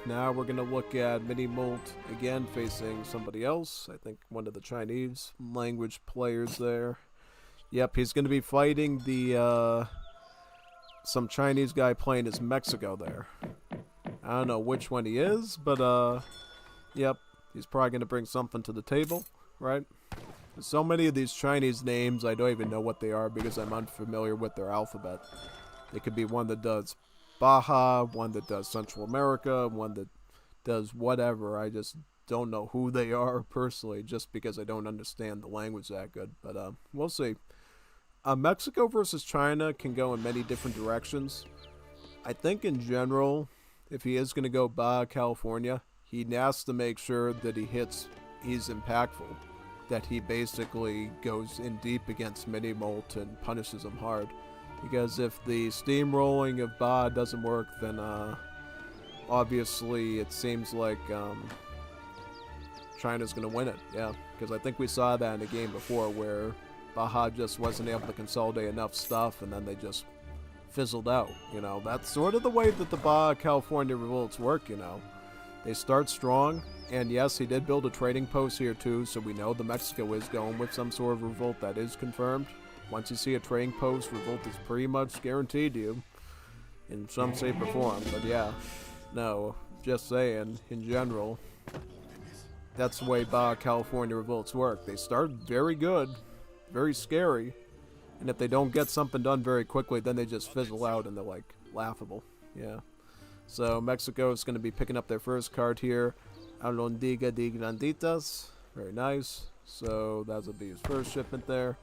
Now we're going to look at minimoult again facing somebody else. I think one of the Chinese language players there. Yep, he's going to be fighting the some Chinese guy playing as Mexico there. I don't know which one he is, but yep, he's probably going to bring something to the table, right? There's so many of these Chinese names, I don't even know what they are because I'm unfamiliar with their alphabet. It could be one that does Baja, one that does Central America, one that does whatever. I just don't know who they are personally, just because I don't understand the language that good. But we'll see. Mexico versus China can go in many different directions. I think in general, if he is going to go Baja California, he has to make sure that he's impactful. That he basically goes in deep against minimoult and punishes him hard. Because if the steamrolling of Ba doesn't work, then obviously it seems like China's going to win it. Yeah, because I think we saw that in a game before where Baja just wasn't able to consolidate enough stuff and then they just fizzled out. You know, that's sort of the way that the Baja California revolts work, you know. They start strong, and yes, he did build a trading post here too, so we know the Mexico is going with some sort of revolt. That is confirmed. Once you see a trading post, revolt is pretty much guaranteed to you in some shape or form. But yeah, no, just saying, in general, that's the way Baja California revolts work. They start very good, very scary, and if they don't get something done very quickly, then they just fizzle out and they're like laughable. Yeah. So Mexico is going to be picking up their first card here, Alondiga de Granditas. Very nice. So that'll be his first shipment there.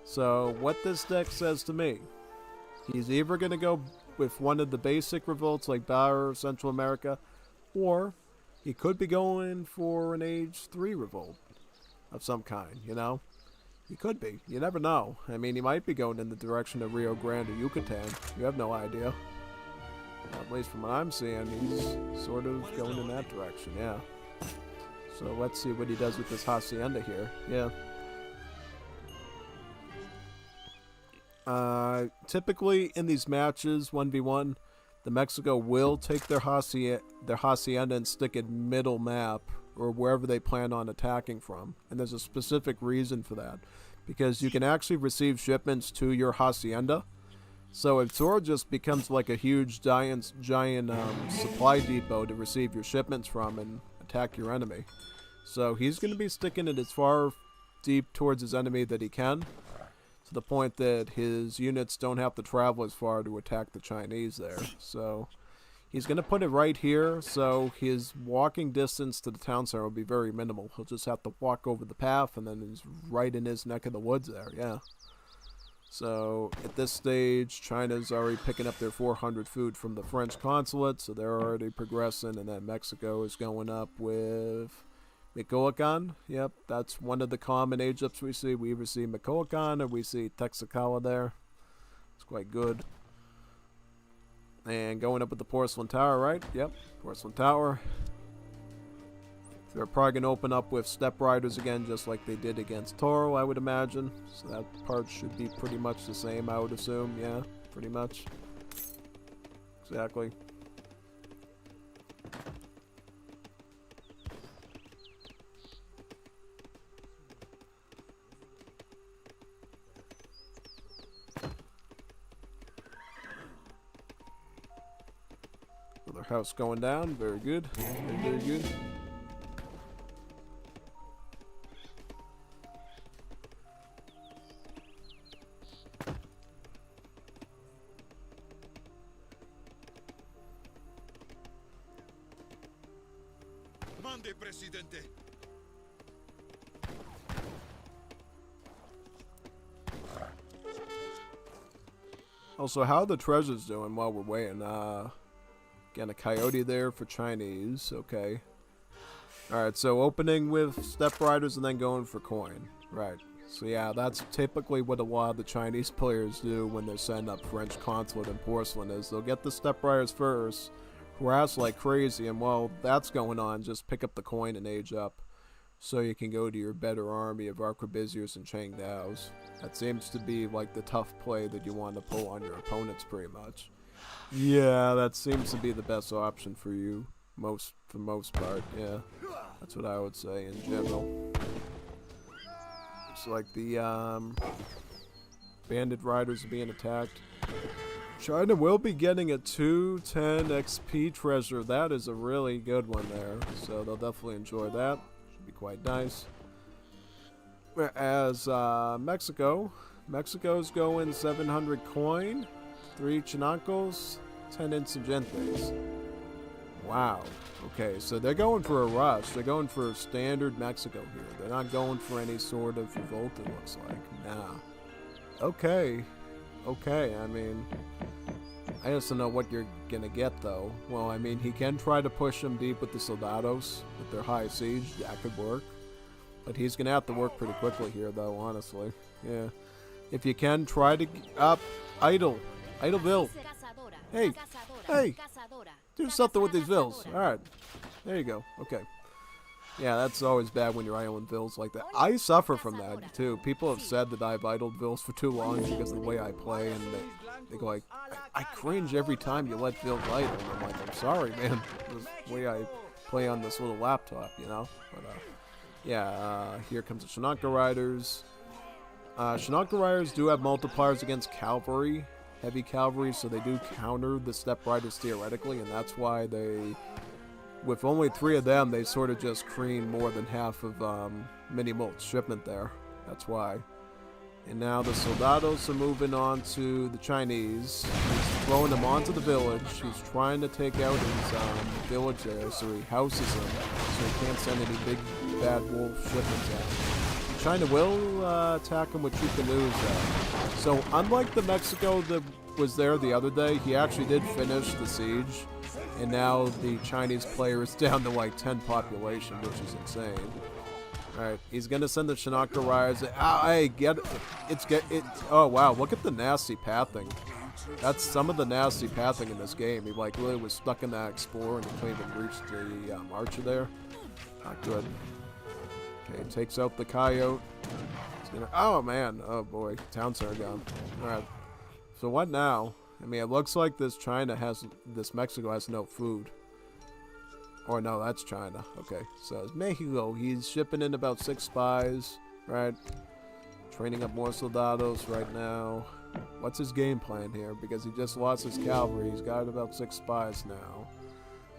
So what this deck says to me, he's either going to go with one of the basic revolts like Bauer or Central America, or he could be going for an Age 3 revolt of some kind, you know? He could be. You never know. I mean, he might be going in the direction of Rio Grande or Yucatan. You have no idea. At least from what I'm seeing, he's sort of going in that direction, yeah. So let's see what he does with this Hacienda here. Yeah. Typically in these matches, 1v1, the Mexico will take their hacienda and stick it middle map or wherever they plan on attacking from. And there's a specific reason for that. Because you can actually receive shipments to your hacienda. So it sort of just becomes like a huge giant supply depot to receive your shipments from and attack your enemy. So he's going to be sticking it as far deep towards his enemy that he can, to the point that his units don't have to travel as far to attack the Chinese there. So he's going to put it right here, so his walking distance to the town center will be very minimal. He'll just have to walk over the path, and then he's right in his neck of the woods there, yeah. So at this stage, China's already picking up their 400 food from the French consulate, so they're already progressing, and then Mexico is going up with Michoacan. Yep, that's one of the common age-ups we see. We either see Michoacan or we see Texacala there. It's quite good. And going up with the Porcelain Tower, right? Yep, Porcelain Tower. They're probably going to open up with Step Riders again, just like they did against Toro, I would imagine. So that part should be pretty much the same, I would assume. Yeah, pretty much. Exactly. Another house going down. Very good. Very, very good. Mande, Presidente. Also, how are the treasures doing while we're waiting? Again, a coyote there for Chinese. Okay. Alright, so opening with Step Riders and then going for coin. Right. So yeah, that's typically what a lot of the Chinese players do when they're setting up French consulate and porcelain is they'll get the Step Riders first, harass like crazy, and while that's going on, just pick up the coin and age up. So you can go to your better army of Arquebusiers and Changdaos. That seems to be like the tough play that you want to pull on your opponents pretty much. Yeah, that seems to be the best option for you. For the most part, yeah. That's what I would say in general. It's like the bandit riders are being attacked. China will be getting a 210 XP treasure. That is a really good one there. So they'll definitely enjoy that. Should be quite nice. Whereas Mexico's going 700 coin, 3 chinancos, 10 insurgentes. Wow. Okay, so they're going for a rush. They're going for standard Mexico here. They're not going for any sort of revolt, it looks like. Nah. Okay. Okay, I mean, I just don't know what you're gonna get, though. Well, I mean, he can try to push them deep with the soldados, with their high siege. That could work. But he's gonna have to work pretty quickly here, though, honestly. Yeah. If you can, try to... Idle. Idleville. Hey. Hey. Do something with these vills. Alright. There you go. Okay. Yeah, that's always bad when you're idling vills like that. I suffer from that, too. People have said that I've idled vills for too long because of the way I play, and they go like, I cringe every time you let vills idle. And I'm like, I'm sorry, man. This the way I play on this little laptop, you know? But, yeah, here comes the Shinanka Riders. Shinanka Riders do have multipliers against cavalry, heavy cavalry, so they do counter the Steppe Riders theoretically, and that's why they... With only 3 of them, they sort of just cream more than half of minimoult's shipment there. That's why. And now the soldados are moving on to the Chinese. He's throwing them onto the village. He's trying to take out his village there, so he houses them, so he can't send any big bad wolf shipments out. China will attack him with 2 canoes though. So unlike the Mexico that was there the other day, he actually did finish the siege. And now the Chinese player is down to like 10 population, which is insane. Alright, he's gonna send the Shinanka Riders. Hey, get it. Oh wow, look at the nasty pathing. That's some of the nasty pathing in this game. He like really was stuck in that explorer and he couldn't even reach the archer there. Not good. Okay, takes out the coyote. He's gonna, oh man, oh boy, town center gone. Alright, so what now? I mean, it looks like this Mexico has no food. Or no, that's China. Okay, so it's Mexico. He's shipping in about 6 spies, right? Training up more soldados right now. What's his game plan here? Because he just lost his cavalry. He's got about 6 spies now.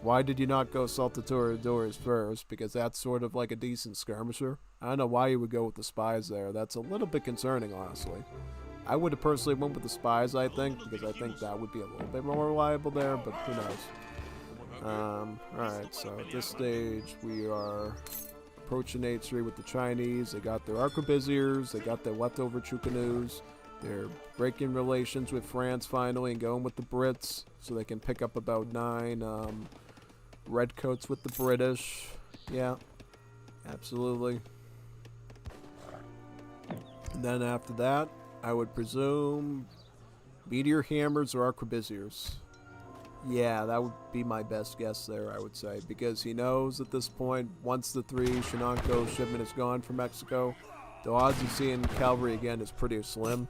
Why did you not go Saltatores first? Because that's sort of like a decent skirmisher. I don't know why you would go with the spies there. That's a little bit concerning, honestly. I would have personally went with the spies, I think, because I think that would be a little bit more reliable there, but who knows. Alright, so at this stage, we are approaching H3 with the Chinese. They got their arquebusiers, they got their leftover canoes. They're breaking relations with France finally and going with the Brits, so they can pick up about 9 redcoats with the British. Yeah, absolutely. And then after that, I would presume meteor hammers or arquebusiers. Yeah, that would be my best guess there, I would say, because he knows at this point, once the 3 Shinanko shipment is gone from Mexico, the odds of seeing cavalry again is pretty slim.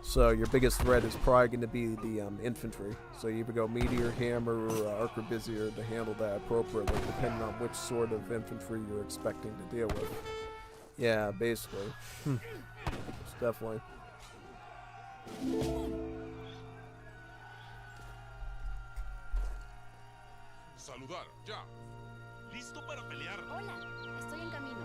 So your biggest threat is probably going to be the infantry. So you either go meteor hammer or arquebusier to handle that appropriately, depending on which sort of infantry you're expecting to deal with. Yeah, basically. It's definitely... Saludar, ya. ¿Listo para pelear? Hola, estoy en camino.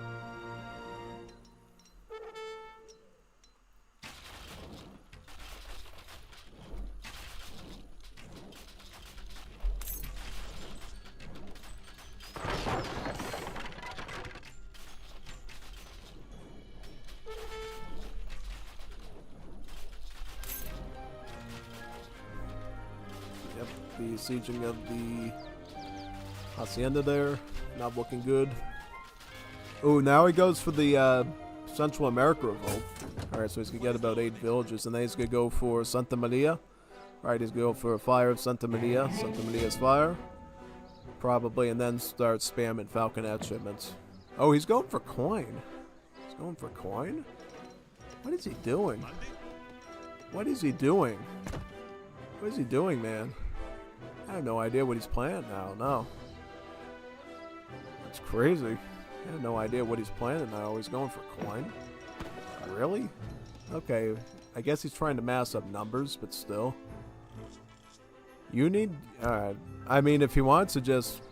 Yep, the sieging of the Hacienda there, not looking good. Oh, now he goes for the Central America revolt. Alright, so he's going to get about 8 villages, and then he's going to go for Santa Maria. Alright, he's going to go for a fire of Santa Maria. Santa Maria's fire. Probably, and then start spamming falconet shipments. Oh, he's going for coin. He's going for coin? What is he doing? What is he doing? What is he doing, man? I have no idea what he's playing now, no. It's crazy. I have no idea what he's planning now. He's going for coin. Really? Okay, I guess he's trying to mass up numbers, but still. You need... Alright. I mean, if he wants to just...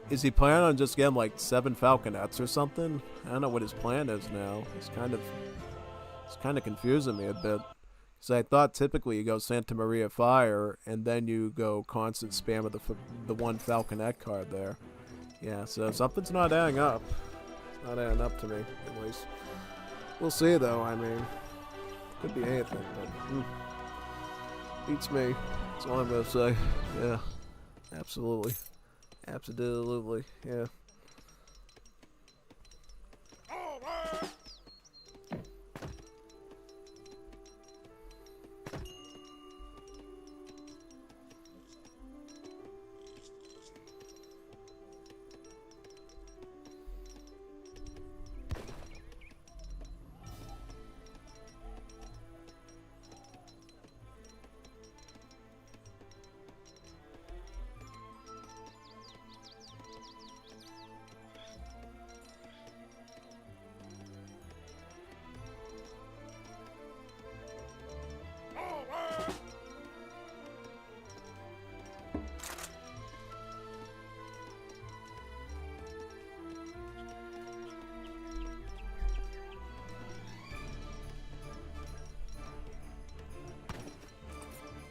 Is he planning on just getting like 7 falconets or something? I don't know what his plan is now. It's kind of confusing me a bit. Because I thought typically you go Santa Maria Fire, and then you go constant spam of the 1 falconet card there. Yeah, so something's not adding up. It's not adding up to me, at least. We'll see, though. I mean, could be anything, but beats me. That's all I'm gonna say. Yeah, absolutely, absolutely. Yeah.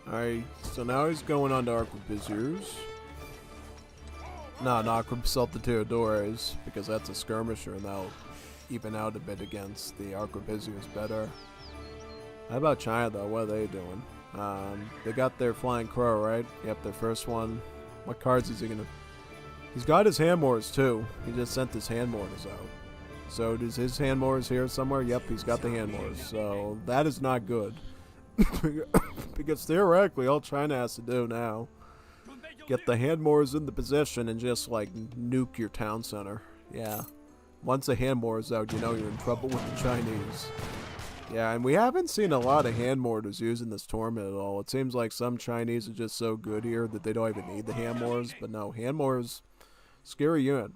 Alright, so now he's going on to Arquebusiers. No, not Saltatores, because that's a skirmisher, and that'll even out a bit against the Arquebusiers better. How about China, though? What are they doing? They got their Flying Crow, right? Yep, their first one. What cards is he gonna... He's got his hand mortars, too. He just sent his hand mortars out. So, does his hand mortars here somewhere? Yep, he's got the hand mortars. So, that is not good. Because theoretically, all China has to do now, get the hand mortars in the position and just, like, nuke your town center. Yeah. Once the hand mortars out, you know you're in trouble with the Chinese. Yeah, and we haven't seen a lot of hand mortars used in this tournament at all. It seems like some Chinese are just so good here that they don't even need the hand mortars. But no, hand mortars, scary unit.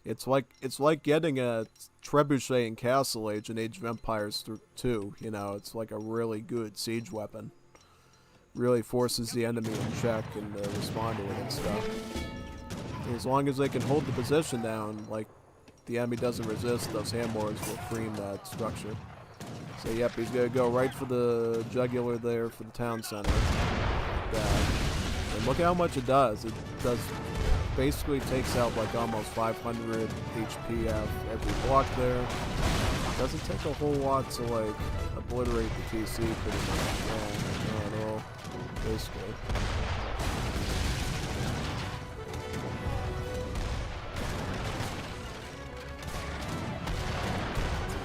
It's like getting a trebuchet in Castle Age and Age of Empires 2. You know, it's like a really good siege weapon. Really forces the enemy in check and respond to it and stuff. And as long as they can hold the position down, like the enemy doesn't resist, those hand mortars will cream that structure. So yep, he's gonna go right for the jugular there for the town center. Like that. And look at how much it does. It does basically takes out like almost 500 HP every block there. It doesn't take a whole lot to like obliterate the TC pretty much. Yeah, not at all. Basically.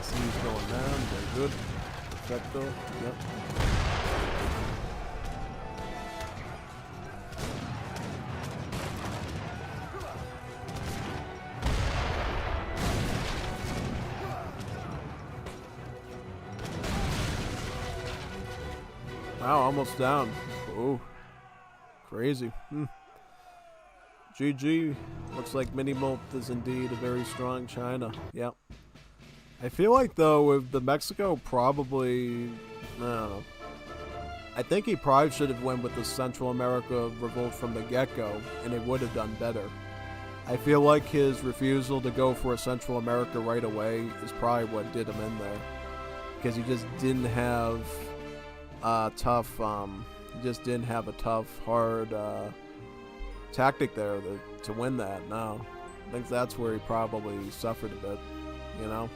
TC's going down, very good. Perfecto, yep. Wow, almost down. Oh, crazy. GG. Looks like minimoult is indeed a very strong China. Yep. I feel like, though, with the Mexico probably... I don't know. I think he probably should have went with the Central America revolt from the get-go, and it would have done better. I feel like his refusal to go for a Central America right away is probably what did him in there. Because he just didn't have... tough, he just didn't have a tough, hard, tactic there to win that, no. I think that's where he probably suffered a bit, you know?